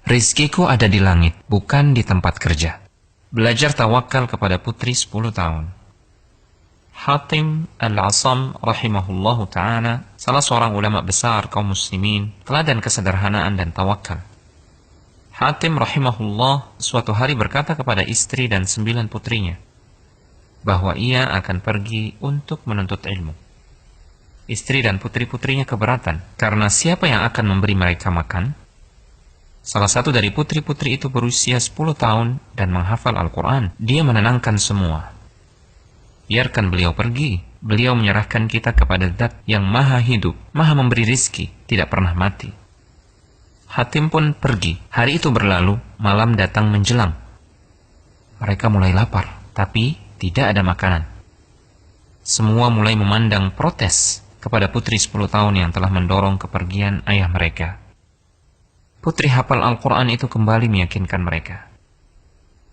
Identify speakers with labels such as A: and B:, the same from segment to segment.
A: Rizkiku ada di langit, bukan di tempat kerja. Belajar tawakal kepada putri 10 tahun. Hatim Al-Asam rahimahullahu ta'ala, salah seorang ulama besar kaum muslimin, teladan kesederhanaan dan tawakal. Hatim rahimahullah suatu hari berkata kepada istri dan 9 putrinya, bahwa ia akan pergi untuk menuntut ilmu. Istri dan putri-putrinya keberatan, karena siapa yang akan memberi mereka makan? Salah satu dari putri-putri itu berusia 10 tahun dan menghafal Al-Quran. Dia menenangkan semua. Biarkan beliau pergi. Beliau menyerahkan kita kepada Zat yang maha hidup, maha memberi rizki, tidak pernah mati. Hatim pun pergi. Hari itu berlalu, malam datang menjelang. Mereka mulai lapar, tapi tidak ada makanan. Semua mulai memandang protes kepada putri 10 tahun yang telah mendorong kepergian ayah mereka. Putri hafal Al-Quran itu kembali meyakinkan mereka.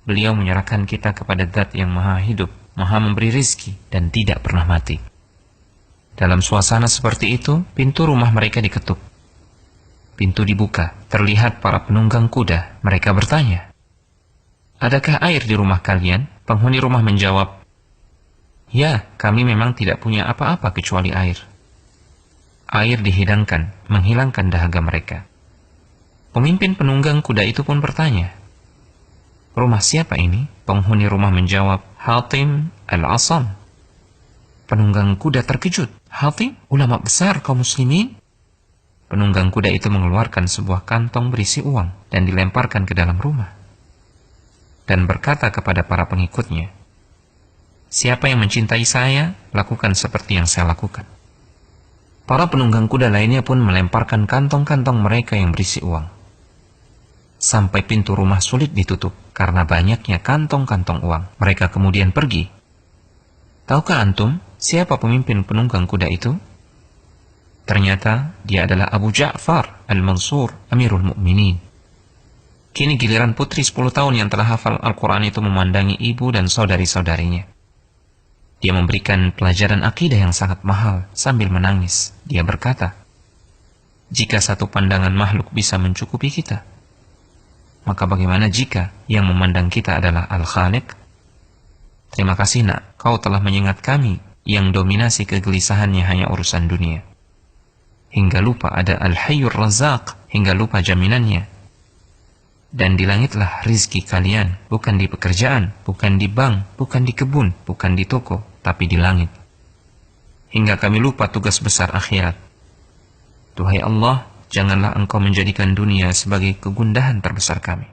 A: Beliau menyerahkan kita kepada Zat yang maha hidup, maha memberi rizki, dan tidak pernah mati. Dalam suasana seperti itu, pintu rumah mereka diketuk. Pintu dibuka, terlihat para penunggang kuda. Mereka bertanya, "Adakah air di rumah kalian?" Penghuni rumah menjawab, "Ya, kami memang tidak punya apa-apa kecuali air." Air dihidangkan, menghilangkan dahaga mereka. Pemimpin penunggang kuda itu pun bertanya, "Rumah siapa ini?" Penghuni rumah menjawab, "Hatim Al-Asam." Penunggang kuda terkejut. "Hatim, ulama besar kaum muslimin?" Penunggang kuda itu mengeluarkan sebuah kantong berisi uang dan dilemparkan ke dalam rumah. Dan berkata kepada para pengikutnya, "Siapa yang mencintai saya, lakukan seperti yang saya lakukan." Para penunggang kuda lainnya pun melemparkan kantong-kantong mereka yang berisi uang. Sampai pintu rumah sulit ditutup karena banyaknya kantong-kantong uang. Mereka kemudian pergi. Tahukah antum siapa pemimpin penunggang kuda itu? Ternyata dia adalah Abu Ja'far Al-Mansur, Amirul Mukminin. Kini giliran putri 10 tahun yang telah hafal Al-Quran itu memandangi ibu dan saudari-saudarinya. Dia memberikan pelajaran akidah yang sangat mahal sambil menangis. Dia berkata, "Jika satu pandangan makhluk bisa mencukupi kita, maka bagaimana jika yang memandang kita adalah Al-Khaliq? Terima kasih nak, kau telah mengingat kami yang dominasi kegelisahannya hanya urusan dunia. Hingga lupa ada Al-Hayyur Razzaq, hingga lupa jaminannya. Dan di langitlah rizki kalian, bukan di pekerjaan, bukan di bank, bukan di kebun, bukan di toko, tapi di langit. Hingga kami lupa tugas besar akhirat. Duhai Allah, janganlah engkau menjadikan dunia sebagai kegundahan terbesar kami."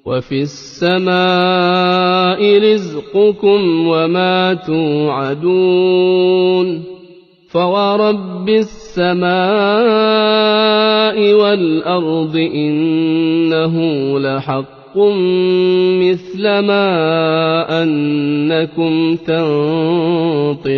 B: وَفِي السَّمَاءِ رِزْقُكُمْ وَمَا تُوعَدُونَ فَوَرَبِّ السَّمَاءِ وَالْأَرْضِ إِنَّهُ لَحَقٌّ مِثْلَ مَا أَنَّكُمْ تَنطِقُونَ